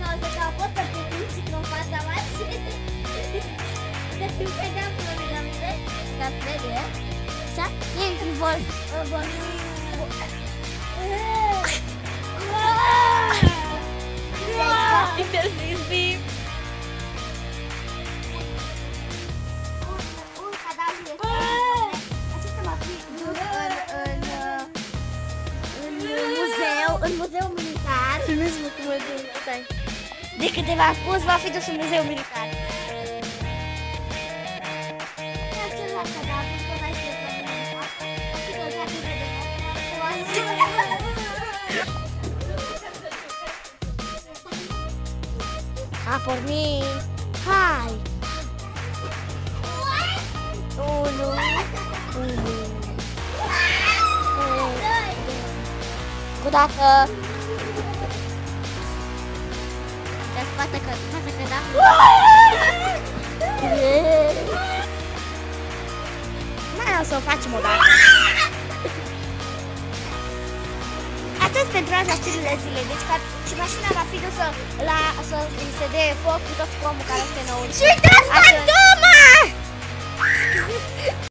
faimoasă că a fost să te duci în fața mașinii. Să fiu pe de-acolo lângă mine, ca ferie. Așa? Intri vor... Interzis bip. Un cadavru este... Acesta va fi în muzeul militar. Filmez-mă cum îl duc, stai. De câteva spus, va fi dus în muzeul militar. Acela cadavru, tot ai să vă A pornit. Hai. Unu. Cu dacă... Te-ați poate că da? Mai o să o facem o dată. Atât pentru azi la știrile zilei. Deci și mașina va fi dusă la să îi se dea foc cu tot cromul care este nou. Și uitați,